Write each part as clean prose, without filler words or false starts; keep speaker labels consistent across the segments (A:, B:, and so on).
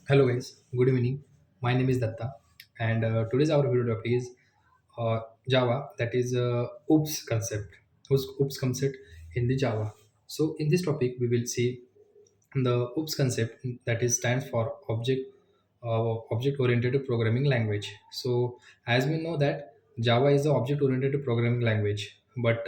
A: Hello guys, good evening. My name is Datta, and today's our video topic is Java. That is OOPS concept. OOPS concept in the Java. So in this topic, we will see the OOPS concept, that is stands for object oriented programming language. So as we know that Java is the object oriented programming language, but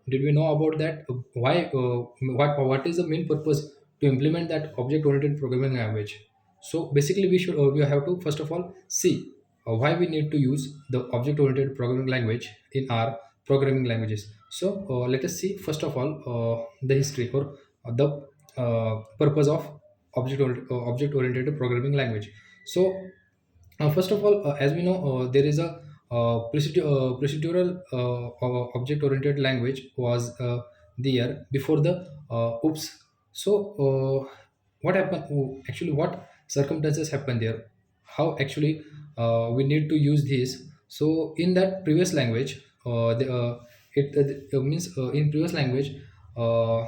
A: did we know about that? Why? What is the main purpose to implement that object oriented programming language? So basically, we have to first of all see why we need to use the object oriented programming language in our programming languages. So let us see first of all the history or the purpose of object oriented programming language. So first of all, as we know, there is a procedural object oriented language was there before the oops. So what happened, actually what circumstances happened there, how actually we need to use this. So in that previous language, it means in previous language, uh,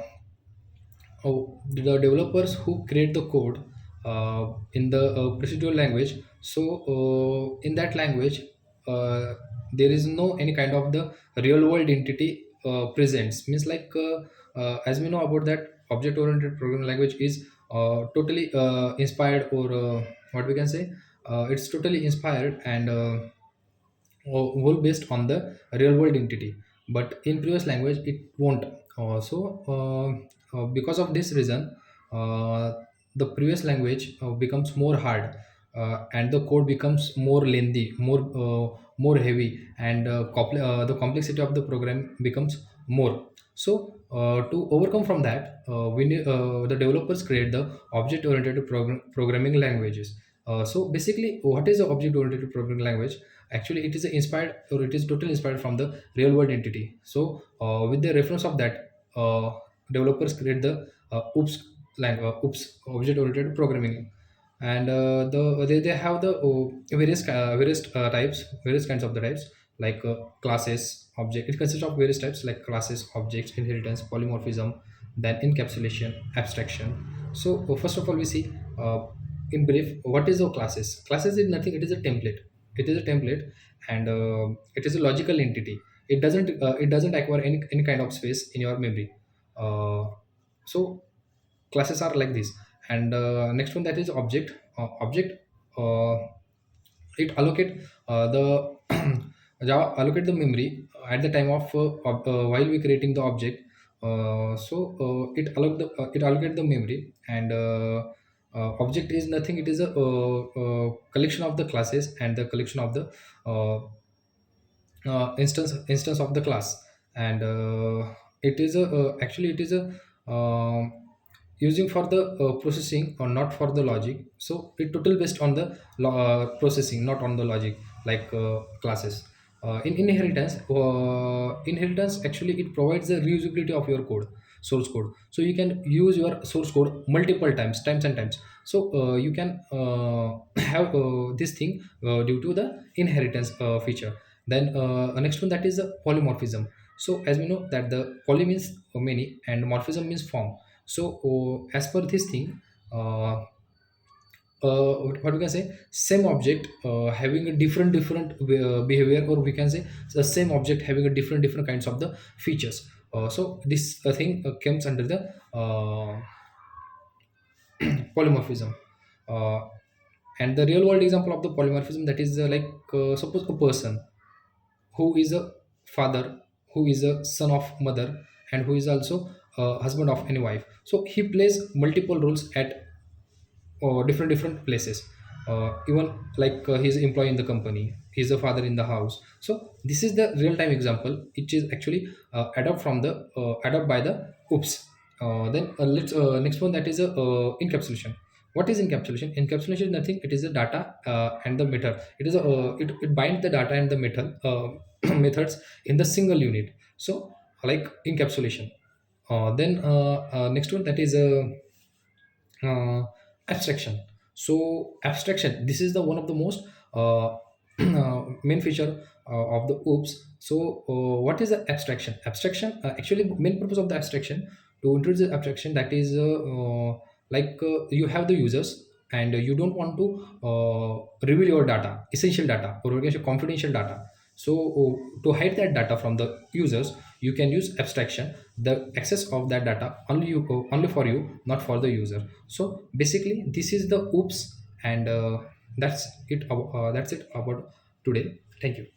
A: the developers who create the code in the procedural language. So in that language, uh, there is no any kind of the real world entity presents, means like as we know about that object oriented programming language is totally inspired, or what we can say, it's totally inspired and whole based on the real world entity, but in previous language it won't. Because of this reason, uh, the previous language becomes more hard, and the code becomes more lengthy, more heavy, and the complexity of the program becomes more. So to overcome from that, the developers create the object oriented programming languages. So basically, what is the object oriented programming language? Actually, it is inspired, or it is totally inspired from the real world entity. So with the reference of that, developers create the oops object oriented programming. And they have the various kinds of the types, like classes, object. It consists of various types like classes, objects, inheritance, polymorphism, then encapsulation, abstraction. So first of all, we see in brief what is the classes. Classes is nothing, it is a template. It is a template, and it is a logical entity. It doesn't acquire any kind of space in your memory. So classes are like this. And next one, that is object. uh, it allocate the Java allocate the memory at the time of while we creating the object. It allocate the memory, and object is nothing, it is a collection of the classes and the collection of the instance of the class. And it is a actually it is a using for the processing or not for the logic. So it total based on the processing, not on the logic, like classes. In inheritance, actually it provides the reusability of your code, source code. So you can use your source code multiple times and times. So you can have this thing due to the inheritance feature. Then next one, that is the polymorphism. So as we know that the poly means many and morphism means form. So as per this thing, what we can say, same object having a different behavior, or we can say the same object having a different kinds of the features. So this thing comes under the polymorphism. uh, and the real world example of the polymorphism, that is like suppose a person who is a father, who is a son of mother, and who is also a husband of any wife. So he plays multiple roles at different places. Even like he's employee in the company, he's a father in the house. So this is the real time example, which is actually adopt by the oops. Then let's next one, that is a encapsulation. What is encapsulation? Encapsulation is nothing, it is a data and the method. It binds the data and the method methods in the single unit. So like encapsulation. Then next one, that is uh, abstraction. So abstraction, this is the one of the most main feature of the oops. So what is the abstraction? Actually, main purpose of the abstraction, to introduce the abstraction, that is like you have the users, and you don't want to reveal your data, essential data, or you can say confidential data. So to hide that data from the users, you can use abstraction. The access of that data only you, only for you, not for the user. So basically this is the oops. And that's it about today. Thank you.